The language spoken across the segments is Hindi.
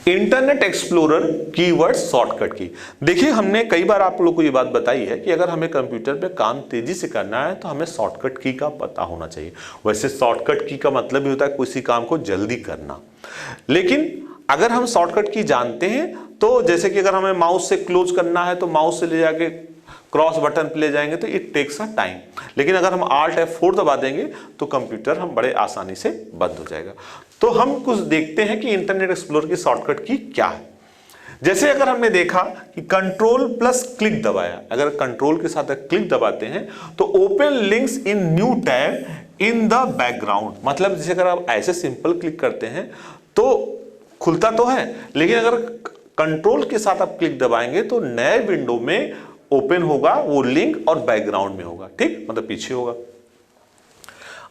इंटरनेट एक्सप्लोरर कीवर्ड शॉर्टकट की। देखिए हमने कई बार आप लोगों को ये बात बताई है कि अगर हमें कंप्यूटर पे काम तेजी से करना है तो हमें शॉर्टकट की का पता होना चाहिए। वैसे शॉर्टकट की का मतलब ही होता है किसी काम को जल्दी करना, लेकिन अगर हम शॉर्टकट की जानते हैं तो जैसे कि अगर हमें माउस से क्लोज करना है तो माउस से ले जाके क्रॉस बटन पे ले जाएंगे तो इट टेक्स अ टाइम, लेकिन अगर हम Alt F4 दबा देंगे तो कंप्यूटर हम बड़े आसानी से बंद हो जाएगा। तो हम कुछ देखते हैं कि इंटरनेट एक्सप्लोरर की शॉर्टकट की क्या है। जैसे अगर हमने देखा कि कंट्रोल प्लस क्लिक दबाया, अगर कंट्रोल के साथ क्लिक दबाते हैं तो open links in new tab in the background, मतलब जैसे अगर आप ऐसे सिंपल क्लिक करते हैं तो खुलता तो है, लेकिन अगर कंट्रोल के साथ आप क्लिक दबाएंगे तो नए विंडो में ओपन होगा वो लिंक और बैकग्राउंड में होगा, ठीक, मतलब पीछे होगा।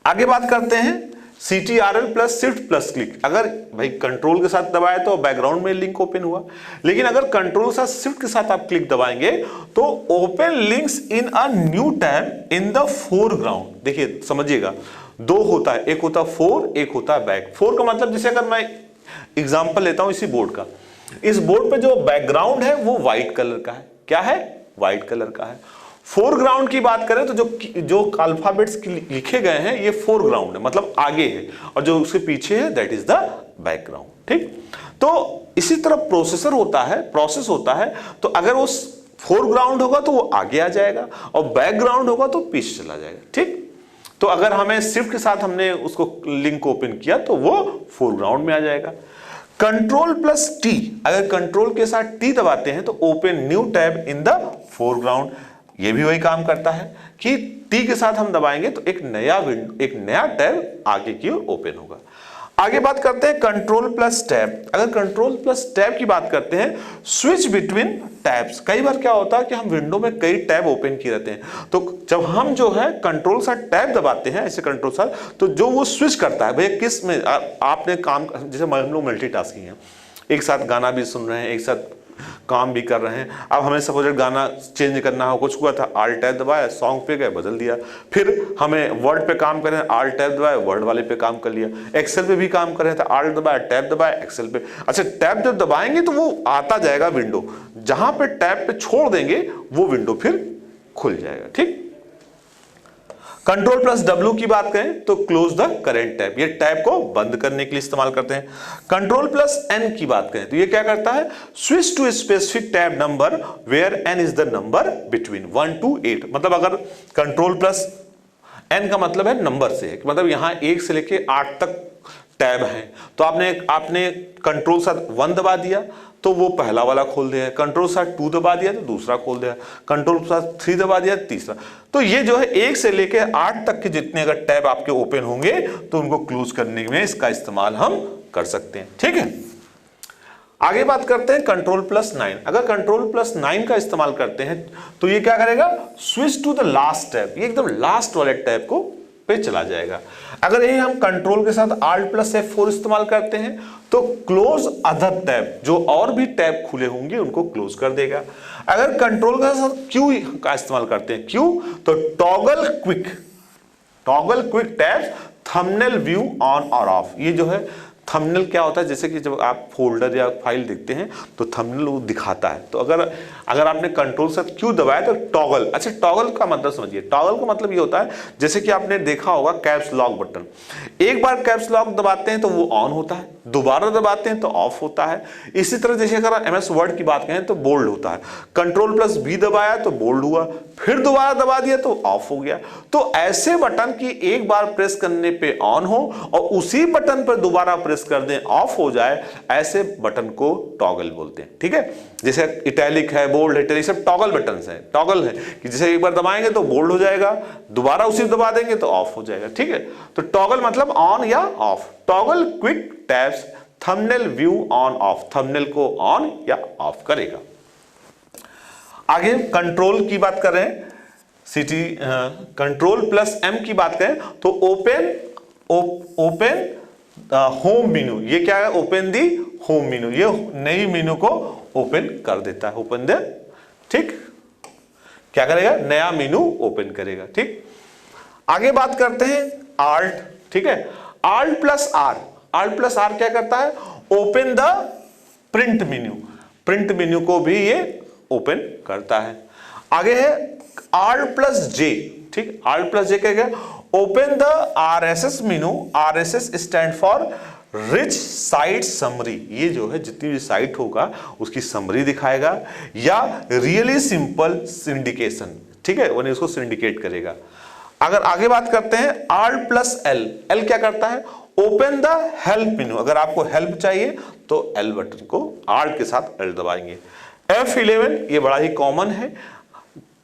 आगे बात करते हैं CTRL plus shift plus click. अगर भाई कंट्रोल के साथ दबाए तो बैकग्राउंड में लिंक ओपन हुआ, लेकिन अगर कंट्रोल के साथ शिफ्ट के साथ आप क्लिक दबाएंगे तो open links in a new tab in the foreground. देखिए समझिएगा, दो होता है, एक होता है फोर, एक होता है बैक। फोर का मतलब जैसे अगर मैं एग्जांपल लेता हूं इसी बोर्ड का, इस बोर्ड पे जो बैकग्राउंड है वो व्हाइट कलर का है। क्या है? व्हाइट कलर का है। फोरग्राउंड की बात करें तो जो अल्फाबेट्स लिखे गए हैं ये फोरग्राउंड है, मतलब आगे है, और जो उसके पीछे है दैट इज द बैकग्राउंड, ठीक। तो इसी तरह प्रोसेसर होता है, प्रोसेस होता है, तो अगर वो फोरग्राउंड होगा तो वो आगे आ जाएगा और बैकग्राउंड होगा तो पीछे चला जाएगा, ठीक। तो अगर हमें शिफ्ट के साथ हमने उसको लिंक ओपन किया तो वो फोरग्राउंड में आ जाएगा। कंट्रोल प्लस टी, अगर कंट्रोल के साथ टी दबाते हैं तो open new tab in the foreground, ये भी वही काम करता है कि टी के साथ हम दबाएंगे तो एक नया टैब आगे की ओर ओपन होगा। आगे बात करते हैं कंट्रोल प्लस टैब। अगर कंट्रोल प्लस टैब की बात करते हैं, स्विच बिटवीन टैब्स। कई बार क्या होता है कि हम विंडो में कई टैब ओपन किए रहते हैं, तो जब हम जो है कंट्रोल सा टैब दबाते हैं ऐसे कंट्रोल सा, तो जो वो स्विच करता है भैया किस में आपने काम, जैसे हम लोग मल्टीटास्किंग है, एक साथ गाना भी सुन रहे हैं, एक साथ काम भी कर रहे हैं। अब हमें सपोज गाना चेंज करना हो, कुछ हुआ था Alt टैब दबाया, सॉन्ग पे गए बदल दिया, फिर हमें वर्ड पे काम कर रहे हैं Alt टैब दबाया, वर्ड वाले पे काम कर लिया, एक्सेल पे भी काम कर रहे थे Alt दबाया, टैब दबाया, एक्सेल पे। अच्छा, टैब जब दबाएंगे तो वो आता जाएगा विंडो, जहां पे टैब पे छोड़ देंगे वो विंडो फिर खुल जाएगा, ठीक। कंट्रोल प्लस W की बात करें तो क्लोज द करेंट टैब, ये टैब को बंद करने के लिए इस्तेमाल करते हैं। कंट्रोल प्लस N की बात करें तो ये क्या करता है, switch to specific tab number where N is the number between 1 to 8। मतलब अगर कंट्रोल प्लस N का मतलब है नंबर से, मतलब यहां 1 से लेके 8 तक टैब है, तो आपने कंट्रोल साथ 1 दबा दिया तो वो पहला वाला खोल दिया, कंट्रोल साथ 2 दबा दिया तो दूसरा खोल दिया, कंट्रोल साथ 3 दबा दिया तीसरा। तो ये जो है 1 से लेके 8 तक के जितने अगर टैब आपके ओपन होंगे तो उनको क्लोज करने में इसका इस्तेमाल हम कर सकते हैं, ठीक है। आगे बात करते हैं कंट्रोल प्लस 9। अगर कंट्रोल प्लस 9 का इस्तेमाल करते हैं तो ये क्या करेगा, switch to the last tab, ये एकदम लास्ट वाले टैब को पे चला जाएगा। अगर ये हम कंट्रोल के साथ Alt प्लस F4 इस्तेमाल करते हैं तो क्लोज अदर टैब, जो और भी टैब खुले होंगे उनको क्लोज कर देगा। अगर कंट्रोल के साथ Q का इस्तेमाल करते हैं, Q, तो toggle quick tab thumbnail view on और ऑफ। ये जो है थंबनेल क्या होता है, जैसे कि जब आप फोल्डर या फाइल देखते हैं तो थंबनेल वो दिखाता है, तो अगर आपने कंट्रोल से Q दबाया तो टॉगल। अच्छा, टॉगल का मतलब समझिए, टॉगल का मतलब ये होता है जैसे कि आपने देखा होगा कैप्स लॉक बटन, एक बार कैप्स लॉक दबाते हैं तो वो ऑन होता है, दोबारा दबाते हैं तो ऑफ होता है। इसी तरह जैसे अगर MS वर्ड की बात करें तो बोल्ड होता है, कंट्रोल प्लस B दबाया तो बोल्ड हुआ, फिर दोबारा दबा दिया तो ऑफ हो गया। तो ऐसे बटन की एक बार प्रेस करने पे ऑन हो और उसी बटन पर दोबारा प्रेस कर दें ऑफ हो जाए, ऐसे बटन को टॉगल बोलते हैं, ठीक है। जैसे इटैलिक है, बोल्ड है, इटैलिक सब टॉगल बटन्स हैं। टॉगल है कि जैसे एक बार दबाएंगे तो बोल्ड हो जाएगा, दोबारा उसी दबा देंगे तो ऑफ हो जाएगा, ठीक है। तो टॉगल मतलब ऑन या of. Toggle quick tabs thumbnail view on off, thumbnail को ऑन या ऑफ करेगा। आगे कंट्रोल की बात कर रहे हैं, कंट्रोल प्लस M की बात करें तो ओपन होम मेनू, ये क्या है, ओपन दी होम मेनू, ये नई मेनू को ओपन कर देता है, ओपन द, ठीक, क्या करेगा, नया मेनू ओपन करेगा, ठीक। आगे बात करते हैं Alt, ठीक है। Alt प्लस R क्या करता है, open the print menu, print menu को भी ये ओपन करता है। आगे है Alt+J, ठीक, Alt+J क्या है, open the RSS menu, RSS stand for rich site summary, ये जो है जितनी भी साइट होगा उसकी समरी दिखाएगा, या रियली सिंपल सिंडिकेशन, ठीक है, वो इसको सिंडिकेट करेगा। अगर आगे बात करते हैं Alt+L, L क्या करता है, ओपन द हेल्प मेन्यू, अगर आपको हेल्प चाहिए तो L बटन को Alt के साथ L दबाएंगे। F11 ये बड़ा ही कॉमन है,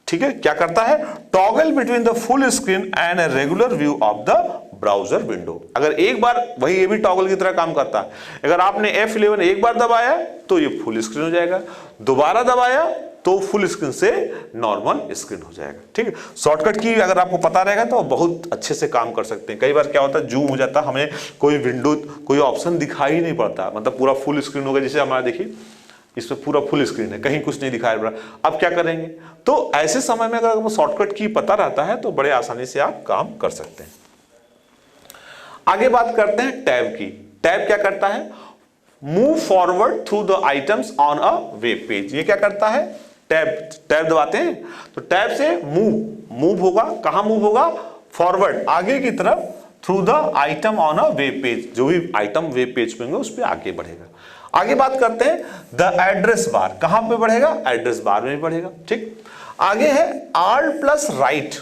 ठीक है, क्या करता है, toggle between the full screen and a regular view of the browser window. अगर एक बार, वही ये भी टॉगल की तरह काम करता है, अगर आपने F11 एक बार दबाया तो ये फुल स्क्रीन हो जाएगा, दोबारा दबाया तो फुल स्क्रीन से नॉर्मल स्क्रीन हो जाएगा, ठीक है। शॉर्टकट की अगर आपको पता रहेगा तो बहुत अच्छे से काम कर सकते हैं। कई बार क्या होता है, जूम हो जाता है, हमें कोई विंडो, कोई ऑप्शन दिखाई नहीं पड़ता, मतलब पूरा फुल स्क्रीन हो गया, जैसे हमारा देखिए इसमें पूरा फुल स्क्रीन है, कहीं कुछ नहीं दिखाई पड़ रहा, अब क्या करेंगे, तो ऐसे समय में अगर आपको शॉर्टकट की पता रहता है तो बड़े आसानी से आप काम कर सकते हैं। आगे बात करते हैं टैब की। टैब क्या करता है, move forward through the items on a web page. ये क्या करता है, टैब दबाते हैं तो टैब से मूव होगा, कहां मूव होगा, फॉरवर्ड, आगे की तरफ, through the item on a web page, जो भी आइटम वेब पेज पे होंगे उस पर आगे बढ़ेगा। आगे बात करते हैं द एड्रेस बार, कहां पे बढ़ेगा, एड्रेस बार में बढ़ेगा, ठीक। आगे है Alt+Right,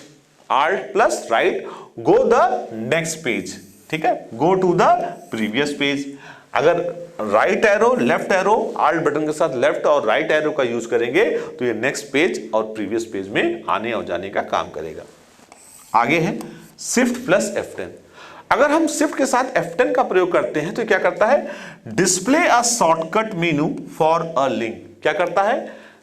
Alt+Right go the next page, ठीक है, go to the previous page. अगर right arrow, left arrow, Alt button के साथ लेफ्ट और राइट एरो का यूज करेंगे तो ये नेक्स्ट पेज और प्रीवियस पेज में आने और जाने का काम करेगा। आगे है Shift+F10, अगर हम शिफ्ट के साथ F10 का प्रयोग करते हैं तो क्या करता है, display a shortcut menu for a link. क्या करता है,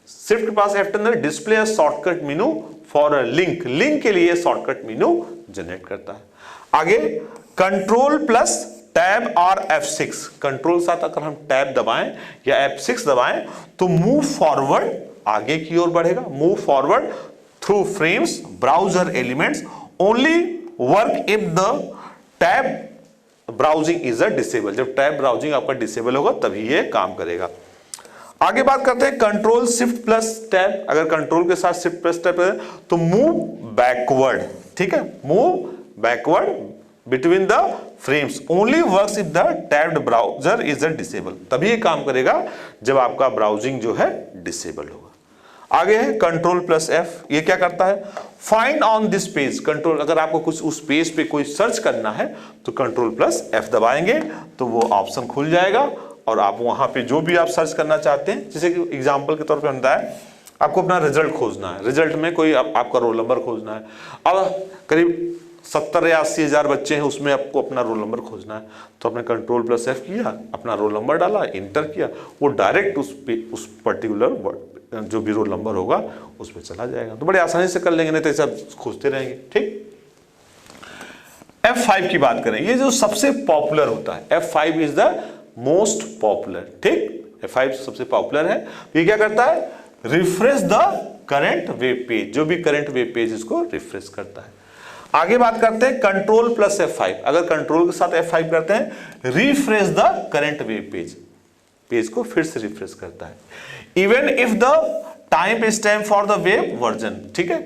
शिफ्ट के पास F10 है, display a shortcut menu for a link, link के लिए शॉर्टकट मेनू जनरेट करता है। आगे Ctrl+Tab और F6, कंट्रोल साथ अगर हम टैब दबाएं या F6 दबाएं तो मूव फॉरवर्ड, आगे की ओर बढ़ेगा, move forward through frames browser elements only work if the tab browsing is a disable, जब टैब ब्राउजिंग आपका डिसेबल होगा तभी ये काम करेगा। आगे बात करते हैं Ctrl+Shift+Tab, अगर कंट्रोल के साथ Shift+Tab है तो मूव बैकवर्ड, ठीक है, move backward between the frames only works if the tabbed browser is a disable, तभी ये काम करेगा जब आपका ब्राउजिंग जो है डिसेबल होगा। आगे है Ctrl+F, ये क्या करता है, find on this page, control, अगर आपको कुछ उस पेज पे कोई सर्च करना है तो Ctrl+F दबाएंगे तो वो ऑप्शन खुल जाएगा और आप वहां पे जो भी आप सर्च करना चाहते हैं, जैसे कि एग्जांपल के तौर पे हम बताएं, आपको अपना रिजल्ट खोजना है, रिजल्ट में कोई आपका रोल नंबर खोजना है, अब करीब 70 या 80 हजार बच्चे हैं, उसमें आपको अपना रोल नंबर खोजना है, तो आपने Ctrl+F किया, अपना रोल नंबर डाला, इंटर किया, वो डायरेक्ट उस पर्टिकुलर जो भी रोल नंबर होगा उस पर चला जाएगा। तो बड़े आसानी से कर लेंगे, नहीं तो सब खोजते रहेंगे, ठीक। F5 की बात करें, ये जो सबसे पॉपुलर होता है, F5 is the most popular, ठीक, F5 सबसे पॉपुलर है। ये क्या करता है, refresh the current web page, जो भी करंट वेब पेज इसको रिफ्रेश करता है। आगे बात करते हैं Ctrl+F5, अगर कंट्रोल के साथ F5 करते हैं, refresh the current web page, page को फिर से रिफ्रेश करता है। Even if the time stamp for the web version, ठीक है,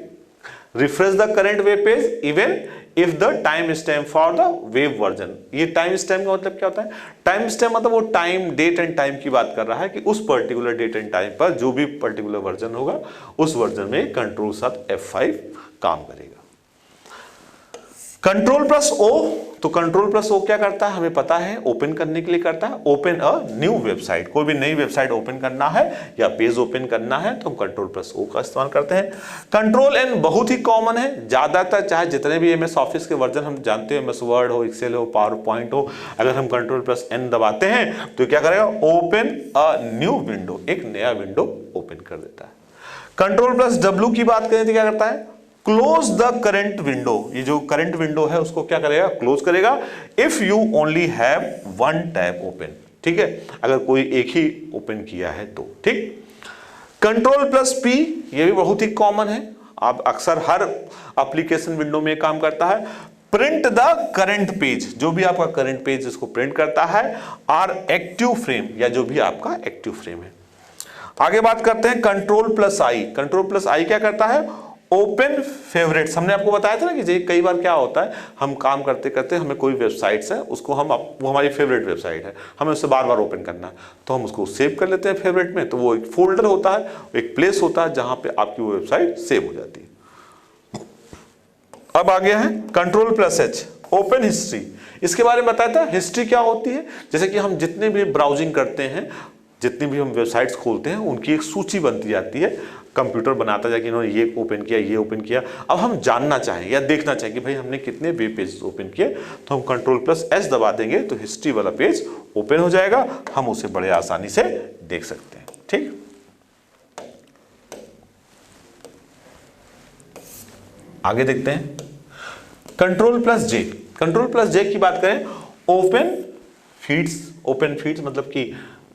refresh the current web page even if the time stamp for the web version. ये टाइम स्टैम्प का मतलब क्या होता है, टाइम स्टैम्प मतलब वो टाइम, डेट एंड टाइम की बात कर रहा है कि उस पर्टिकुलर डेट एंड टाइम पर जो भी पर्टिकुलर वर्जन होगा उस वर्जन में कंट्रोल साथ F5 काम करेगा। Ctrl+O, तो Ctrl+O क्या करता है, हमें पता है, ओपन करने के लिए करता है, ओपन अ न्यू वेबसाइट, कोई भी नई वेबसाइट ओपन करना है या पेज ओपन करना है तो हम Ctrl+O का इस्तेमाल करते हैं। Ctrl+N बहुत ही कॉमन है, ज्यादातर चाहे जितने भी MS ऑफिस के वर्जन हम जानते हैं, MS वर्ड हो, एक्सेल हो, पावर पॉइंट हो, अगर हम Ctrl+N दबाते हैं तो क्या करेगा, ओपन अ न्यू विंडो, एक नया विंडो ओपन कर देता है। Ctrl+W की बात करें तो क्या करता है, क्लोज द करंट विंडो, ये जो करंट विंडो है उसको क्या करेगा, क्लोज करेगा, if you only have one tab open, ठीक है, अगर कोई एक ही ओपन किया है तो, ठीक। Ctrl+P, ये भी बहुत ही कॉमन है, आप अक्सर हर एप्लीकेशन विंडो में काम करता है, प्रिंट द करंट पेज, जो भी आपका करंट पेज इसको प्रिंट करता है, और एक्टिव फ्रेम, या जो भी आपका एक्टिव फ्रेम है। आगे बात करते हैं कंट्रोल प्लस आई। कंट्रोल प्लस आई क्या करता है? Open favourites. हमने आपको बताया था ना कि कई बार क्या होता है, हम काम करते करते हमें कोई वेबसाइट्स है, उसको वो हमारी फेवरेट वेबसाइट है, हमें उससे बार बार ओपन करना है, तो हम उसको सेव कर लेते हैं फेवरेट में। तो वो एक फोल्डर होता है, एक प्लेस होता है जहां पे आपकी वो वेबसाइट सेव हो जाती है। अब आ गया है control plus H, open history. इसके बारे में बताया था, हिस्ट्री क्या होती है? जैसे कि हम जितने भी ब्राउजिंग करते हैं, जितनी भी हम वेबसाइट्स खोलते हैं, उनकी एक सूची बनती जाती है, कंप्यूटर बनाता जाए कि इन्होंने ये ओपन किया, ये ओपन किया। अब हम जानना चाहें या देखना चाहें कि भाई हमने कितने वेब पेज ओपन किए, तो हम कंट्रोल प्लस एस दबा देंगे तो हिस्ट्री वाला पेज ओपन हो जाएगा, हम उसे बड़े आसानी से देख सकते हैं। ठीक, आगे देखते हैं कंट्रोल प्लस जे। कंट्रोल प्लस जे की बात करें, ओपन फीड्स। ओपन फीड्स मतलब कि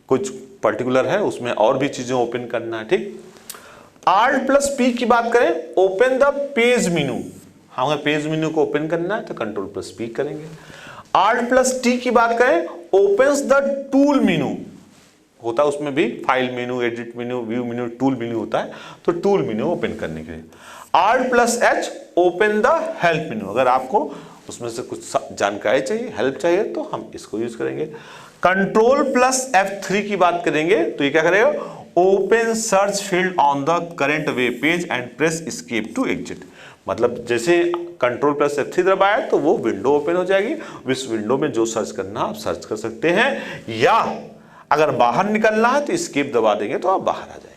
कुछ पर्टिकुलर है, उसमें और भी चीजें ओपन करना है। ठीक, Alt प्लस पी की बात करें, ओपन द पेज मेनू। हाँ, अगर पेज मेनू को ओपन करना है तो कंट्रोल प्लस पी करेंगे। Alt प्लस टी की बात करें, ओपन्स द टूल मेनू। होता है उसमें भी फाइल मेनू, एडिट मेनू, व्यू मेनू, टूल मेनू होता है, तो टूल मेनू ओपन करने के लिए। Alt plus H, open the help मेनू। अगर आपको उसमें से कुछ जानकारी चाहिए, हेल्प चाहिए, तो हम इसको यूज करेंगे। कंट्रोल प्लस F3 की बात करेंगे तो ये क्या करेगा? Open search field on the current web page and press escape to exit. मतलब जैसे कंट्रोल प्लस F3 दबाया तो वो विंडो ओपन हो जाएगी, इस विंडो में जो सर्च करना आप सर्च कर सकते हैं, या अगर बाहर निकलना है तो एस्केप दबा देंगे तो आप बाहर आ जाएंगे।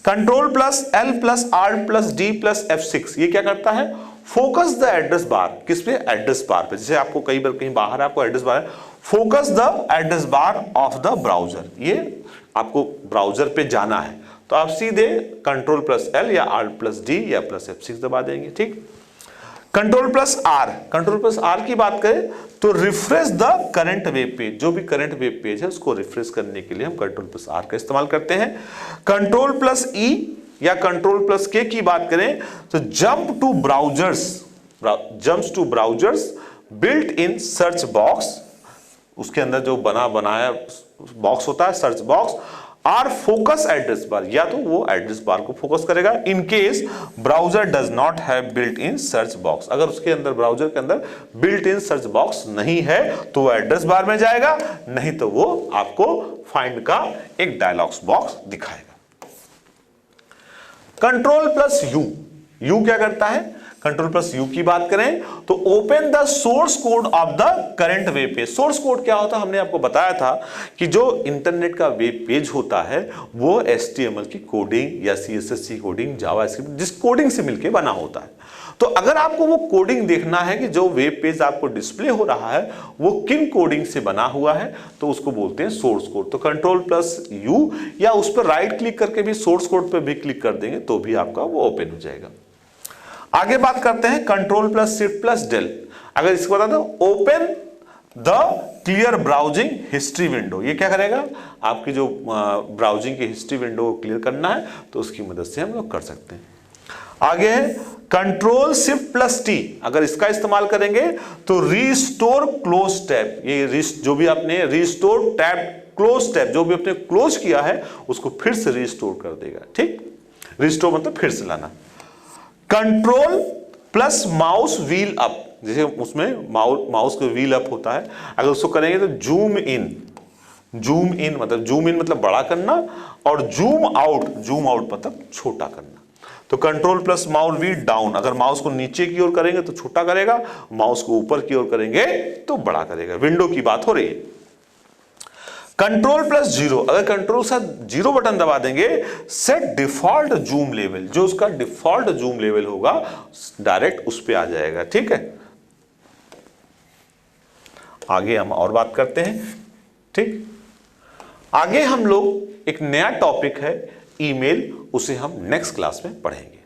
Control plus L plus R plus D plus F6 ये क्या करता है? Focus the address bar. किस पे? एड्रेस बार पे। जैसे आपको कई बार कहीं बाहर आपको एड्रेस बार है, focus the address bar of the browser. ये आपको ब्राउजर पे जाना है तो आप सीधे कंट्रोल प्लस एल या आर प्लस डी या प्लस F6 दबा देंगे। ठीक, control plus R. Control plus R की बात करें तो refresh the current web page. जो भी करंट वेब पेज है उसको रिफ्रेश करने के लिए हम कंट्रोल प्लस आर का इस्तेमाल करते हैं। कंट्रोल प्लस ई या कंट्रोल प्लस के की बात करें तो jump to browsers, jumps to browsers built in search box. उसके अंदर जो बनाया बॉक्स होता है, search box, or focus address bar, या तो वो एड्रेस बार को फोकस करेगा in case browser does not have built in search box. अगर उसके अंदर ब्राउजर के अंदर बिल्ट इन सर्च बॉक्स नहीं है तो वो एड्रेस बार में जाएगा, नहीं तो वो आपको फाइंड का एक डायलॉग्स बॉक्स दिखाएगा। Control plus you. यू क्या करता है? कंट्रोल प्लस यू की बात करें तो open the source code of the current web page. Source code क्या होता है? हमने आपको बताया था कि जो इंटरनेट का वेब पेज होता है वो HTML की कोडिंग या CSS की कोडिंग, जावास्क्रिप्ट, जिस कोडिंग से मिलकर बना होता है। तो अगर आपको वो कोडिंग देखना है कि जो वेब पेज आपको डिस्प्ले हो रहा है वो किन कोडिंग से बना हुआ है, तो उसको बोलते हैं सोर्स कोड। तो कंट्रोल प्लस यू या उस पर राइट क्लिक करके भी सोर्स कोड पर भी क्लिक कर देंगे तो भी आपका वो ओपन हो जाएगा। आगे बात करते हैं control plus shift plus del. अगर इसको बता दो, open the clear browsing history window. ये क्या करेगा? आपकी जो ब्राउजिंग की हिस्ट्री विंडो को क्लियर करना है तो उसकी मदद से हम लोग कर सकते हैं। आगे है कंट्रोल शिफ्ट प्लस टी। अगर इसका इस्तेमाल करेंगे तो रीस्टोर क्लोज टैब। ये जो भी आपने रीस्टोर टैब, क्लोज टैब, जो भी आपने क्लोज किया है उसको फिर से रीस्टोर कर देगा। ठीक, रीस्टोर मतलब फिर से लाना। Control plus mouse wheel up. जैसे उसमें माउस का व्हील अप होता है, अगर उसको करेंगे तो जूम इन। जूम इन मतलब बड़ा करना, और जूम आउट मतलब छोटा करना। तो control plus mouse wheel down. अगर माउस को नीचे की ओर करेंगे तो छोटा करेगा, माउस को ऊपर की ओर करेंगे तो बड़ा करेगा। विंडो की बात हो रही है। Control plus zero. अगर कंट्रोल से जीरो बटन दबा देंगे, सेट डिफॉल्ट जूम लेवल। जो उसका डिफॉल्ट जूम लेवल होगा डायरेक्ट उस पे आ जाएगा। ठीक है, आगे हम और बात करते हैं। ठीक, आगे हम लोग एक नया टॉपिक है ईमेल, उसे हम नेक्स्ट क्लास में पढ़ेंगे।